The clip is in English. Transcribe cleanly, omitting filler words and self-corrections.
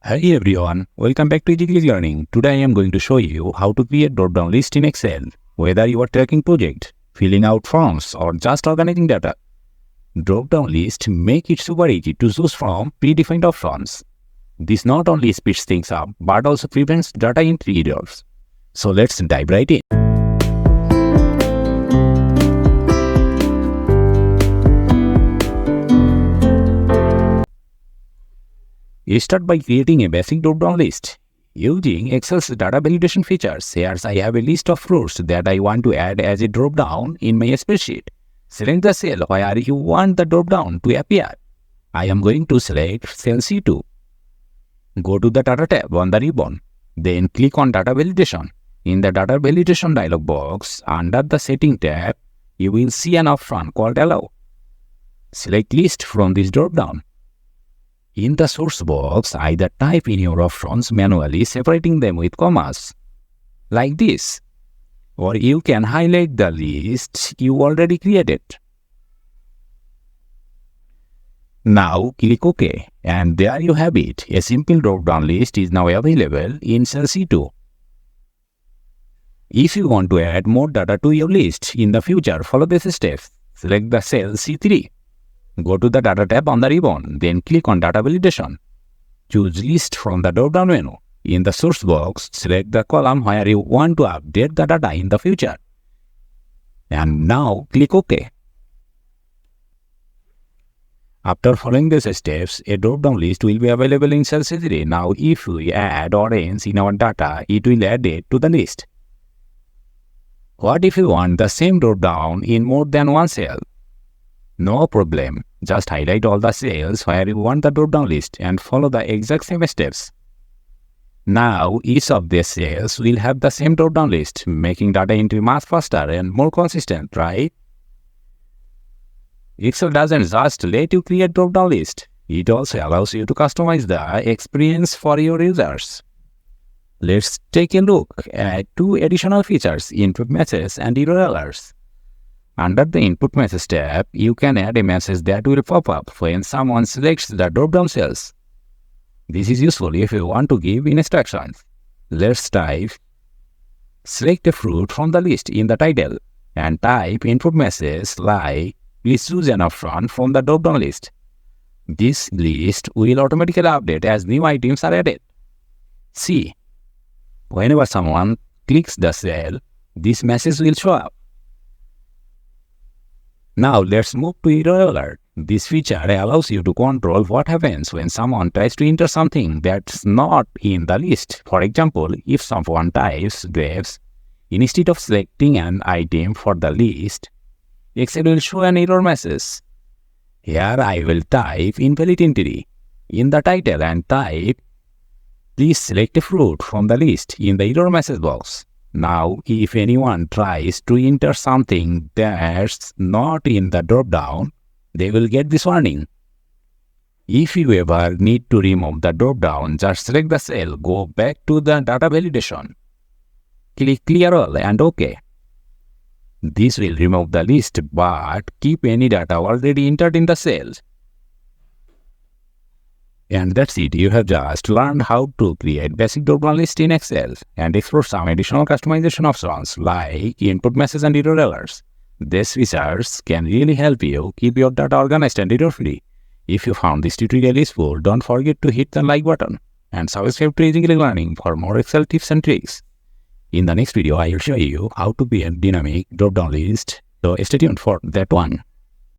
Hey everyone, welcome back to Easy Learning. Today I am going to show you how to create drop-down list in Excel. Whether you are tracking project, filling out forms or just organizing data, drop-down list make it super easy to choose from predefined options. This not only speeds things up but also prevents data entry errors. So let's dive right in. You start by creating a basic drop-down list. Using Excel's data validation features, here I have a list of rows that I want to add as a drop-down in my spreadsheet. Select the cell where you want the drop-down to appear. I am going to select cell C2. Go to the Data tab on the ribbon. Then click on Data Validation. In the Data Validation dialog box, under the Setting tab, you will see an option called Allow. Select List from this drop-down. In the source box, either type in your options manually, separating them with commas, like this, or you can highlight the list you already created. Now click OK, and there you have it. A simple drop-down list is now available in cell C2. If you want to add more data to your list in the future, follow this step. Select the cell C3. Go to the Data tab on the ribbon, then click on Data Validation. Choose List from the drop-down menu. In the source box, select the column where you want to update the data in the future. And now click OK. After following these steps, a drop-down list will be available in cell C3. Now if we add orange in our data, it will add it to the list. What if you want the same drop-down in more than one cell? No problem, just highlight all the cells where you want the drop-down list and follow the exact same steps. Now, each of these cells will have the same drop-down list, making data entry much faster and more consistent, right? Excel doesn't just let you create drop-down list, it also allows you to customize the experience for your users. Let's take a look at two additional features, input messages and error alerts. Under the Input Message tab, you can add a message that will pop up when someone selects the drop-down cells. This is useful if you want to give instructions. Let's type select a fruit from the list in the title and type input message like please choose an option from the drop-down list. This list will automatically update as new items are added. See, whenever someone clicks the cell, this message will show up. Now let's move to Error Alert. This feature allows you to control what happens when someone tries to enter something that's not in the list. For example, if someone types grapes instead of selecting an item for the list, Excel will show an error message. Here I will type invalid entry in the title and type please select a fruit from the list in the error message box. Now, if anyone tries to enter something that's not in the drop-down, they will get this warning. If you ever need to remove the drop-down, just select the cell, go back to the data validation, click Clear All and OK. This will remove the list but keep any data already entered in the cells. And that's it, you have just learned how to create basic drop-down list in Excel and explore some additional customization options like input message and error alerts. These features can really help you keep your data organized and error-free. If you found this tutorial useful, don't forget to hit the like button and subscribe to Easy Learning for more Excel tips and tricks. In the next video, I will show you how to create dynamic drop-down list, so stay tuned for that one.